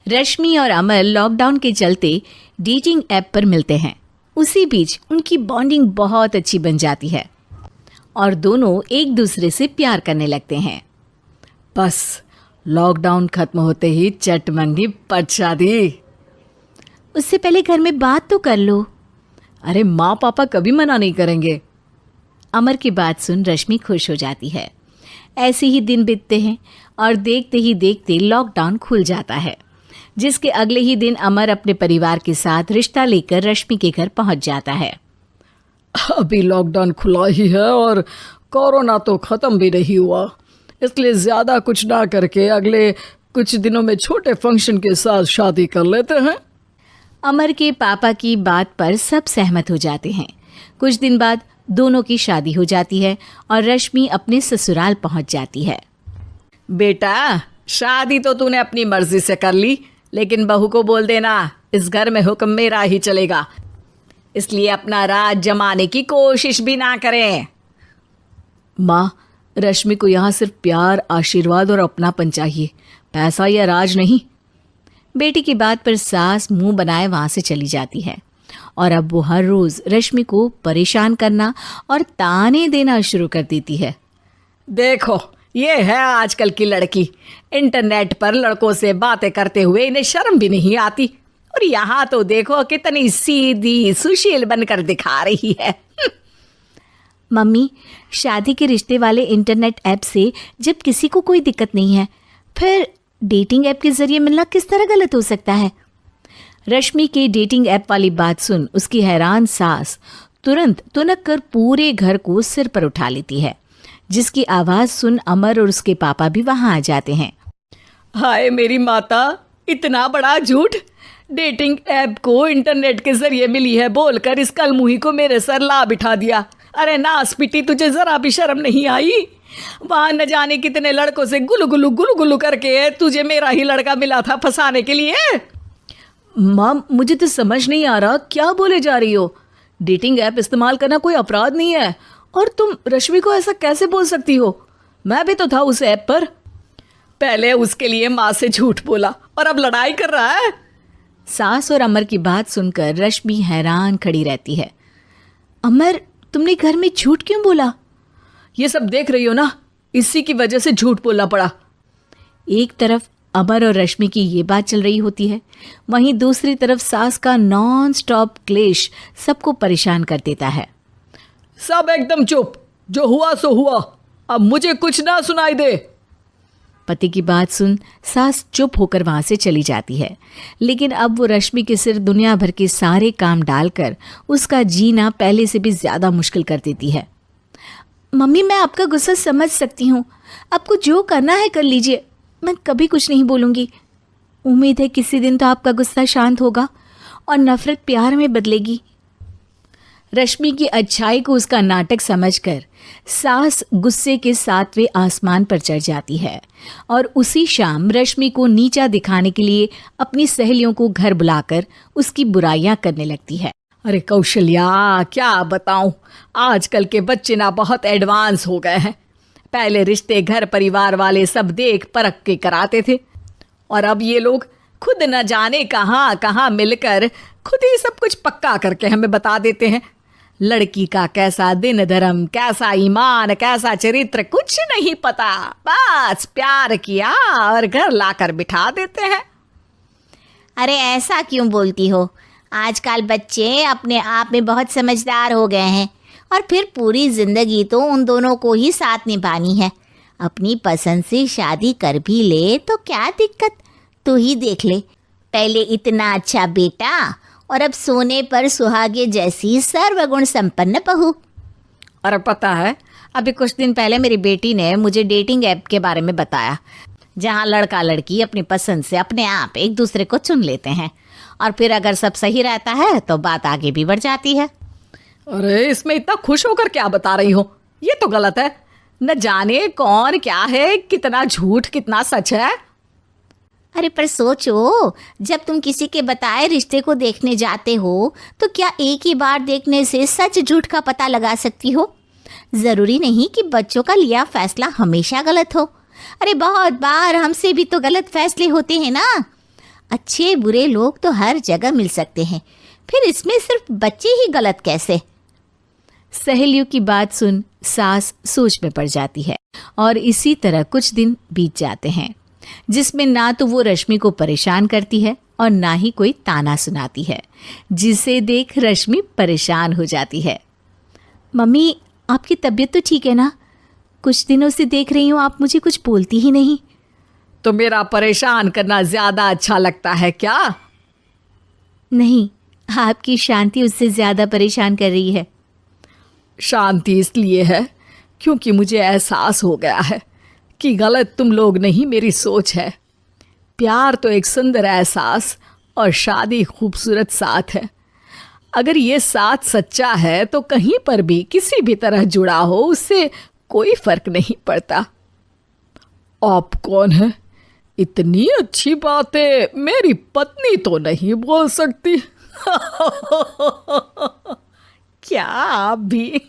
रश्मि और अमर लॉकडाउन के चलते डेटिंग ऐप पर मिलते हैं। उसी बीच उनकी बॉन्डिंग बहुत अच्छी बन जाती है और दोनों एक दूसरे से प्यार करने लगते हैं। बस लॉकडाउन खत्म होते ही चट मंगी पट शादी। उससे पहले घर में बात तो कर लो। अरे माँ पापा कभी मना नहीं करेंगे। अमर की बात सुन रश्मि खुश हो जाती है। ऐसे ही दिन बीतते हैं और देखते ही देखते लॉकडाउन खुल जाता है, जिसके अगले ही दिन अमर अपने परिवार के साथ रिश्ता लेकर रश्मि के घर पहुंच जाता है। अभी लॉकडाउन खुला ही है और कोरोना तो ख़त्म भी नहीं हुआ, इसलिए ज़्यादा कुछ ना करके अगले कुछ दिनों में छोटे फंक्शन के साथ शादी कर लेते हैं। अमर के पापा की बात पर सब सहमत हो जाते हैं। कुछ दिन बाद दोनों की शादी हो जाती है और रश्मि अपने ससुराल पहुंच जाती है। बेटा, शादी तो तूने अपनी मर्जी से कर ली, लेकिन बहू को बोल देना इस घर में हुक्म मेरा ही चलेगा, इसलिए अपना राज जमाने की कोशिश भी ना करें। माँ, रश्मि को यहाँ सिर्फ प्यार, आशीर्वाद और अपनापन चाहिए, पैसा या राज नहीं। बेटी की बात पर सास मुंह बनाए वहां से चली जाती है और अब वो हर रोज रश्मि को परेशान करना और ताने देना शुरू कर देती है। देखो, ये है आजकल की लड़की, इंटरनेट पर लड़कों से बातें करते हुए इन्हें शर्म भी नहीं आती, और यहाँ तो देखो कितनी सीधी सुशील बनकर दिखा रही है। मम्मी, शादी के रिश्ते वाले इंटरनेट ऐप से जब किसी को कोई दिक्कत नहीं है, फिर डेटिंग ऐप के जरिए मिलना किस तरह गलत हो सकता है? रश्मि के डेटिंग ऐप वाली बात सुन उसकी हैरान सास तुरंत तुनक कर पूरे घर को सिर पर उठा लेती है, जिसकी आवाज सुन अमर और उसके पापा भी वहां आ जाते हैं। हाय मेरी माता, इतना बड़ा झूठ! डेटिंग ऐप को इंटरनेट के जरिए मिली है बोलकर इस कलमुही को मेरे सर ला बिठा दिया। अरे नास पिटी, तुझे जरा भी शर्म नहीं आई? वहां न जाने कितने लड़कों से गुलू गुलू करके तुझे मेरा ही लड़का मिला था फंसाने के लिए। माँ, मुझे तो समझ नहीं आ रहा क्या बोले जा रही हो। डेटिंग ऐप इस्तेमाल करना कोई अपराध नहीं है, और तुम रश्मि को ऐसा कैसे बोल सकती हो? मैं भी तो था उस ऐप पर। पहले उसके लिए माँ से झूठ बोला और अब लड़ाई कर रहा है। सास और अमर की बात सुनकर रश्मि हैरान खड़ी रहती है। अमर, तुमने घर में झूठ क्यों बोला? ये सब देख रही हो ना, इसी की वजह से झूठ बोलना पड़ा। एक तरफ अमर और रश्मि की ये बात चल रही होती है, वहीं दूसरी तरफ सास का नॉन स्टॉप क्लेश सबको परेशान कर देता है। सब एकदम चुप, जो हुआ सो हुआ, अब मुझे कुछ ना सुनाई दे। पति की बात सुन सास चुप होकर वहां से चली जाती है, लेकिन अब वो रश्मि के सिर दुनिया भर के सारे काम डालकर उसका जीना पहले से भी ज्यादा मुश्किल कर देती है। मम्मी, मैं आपका गुस्सा समझ सकती हूँ, आपको जो करना है कर लीजिए, मैं कभी कुछ नहीं बोलूँगी। उम्मीद है किसी दिन तो आपका गुस्सा शांत होगा और नफरत प्यार में बदलेगी। रश्मि की अच्छाई को उसका नाटक समझकर सास गुस्से के 7वें आसमान पर चढ़ जाती है और उसी शाम रश्मि को नीचा दिखाने के लिए अपनी सहेलियों को घर बुलाकर उसकी बुराइयां करने लगती है। अरे कौशल्या, क्या बताऊं, आजकल के बच्चे ना बहुत एडवांस हो गए हैं। पहले रिश्ते घर परिवार वाले सब देख परख के कराते थे, और अब ये लोग खुद न जाने कहाँ कहाँ मिलकर खुद ही सब कुछ पक्का करके हमें बता देते हैं। लड़की का कैसा दिन धर्म, कैसा ईमान, कैसा चरित्र कुछ नहीं पता, बस प्यार किया और घर लाकर बिठा देते हैं। अरे ऐसा क्यों बोलती हो? आजकल बच्चे अपने आप में बहुत समझदार हो गए हैं, और फिर पूरी जिंदगी तो उन दोनों को ही साथ निभानी है। अपनी पसंद से शादी कर भी ले तो क्या दिक्कत? तू ही देख ले, पहले इतना अच्छा बेटा और अब सोने पर सुहागे जैसी सर्वगुण संपन्न बहू। और पता है, अभी कुछ दिन पहले मेरी बेटी ने मुझे डेटिंग ऐप के बारे में बताया, जहाँ लड़का लड़की अपनी पसंद से अपने आप एक दूसरे को चुन लेते हैं, और फिर अगर सब सही रहता है तो बात आगे भी बढ़ जाती है। अरे इसमें इतना खुश होकर क्या बता रही हो? ये तो गलत है। न जाने कौन क्या है, कितना झूठ कितना सच है। अरे पर सोचो, जब तुम किसी के बताए रिश्ते को देखने जाते हो तो क्या एक ही बार देखने से सच झूठ का पता लगा सकती हो? ज़रूरी नहीं कि बच्चों का लिया फैसला हमेशा गलत हो। अरे बहुत बार हमसे भी तो गलत फैसले होते हैं ना। अच्छे बुरे लोग तो हर जगह मिल सकते हैं, फिर इसमें सिर्फ बच्चे ही गलत कैसे? सहेलियों की बात सुन सास सोच में पड़ जाती है और इसी तरह कुछ दिन बीत जाते हैं, जिसमें ना तो वो रश्मि को परेशान करती है और ना ही कोई ताना सुनाती है, जिसे देख रश्मि परेशान हो जाती है। मम्मी, आपकी तबीयत तो ठीक है ना? कुछ दिनों से देख रही हूँ आप मुझे कुछ बोलती ही नहीं। तो मेरा परेशान करना ज्यादा अच्छा लगता है क्या? नहीं, आपकी शांति उससे ज्यादा परेशान कर रही है। शांति इसलिए है क्योंकि मुझे एहसास हो गया है कि गलत तुम लोग नहीं, मेरी सोच है। प्यार तो एक सुंदर एहसास और शादी खूबसूरत साथ है। अगर ये साथ सच्चा है तो कहीं पर भी किसी भी तरह जुड़ा हो, उससे कोई फर्क नहीं पड़ता। आप कौन है? इतनी अच्छी बातें मेरी पत्नी तो नहीं बोल सकती। क्या आप भी?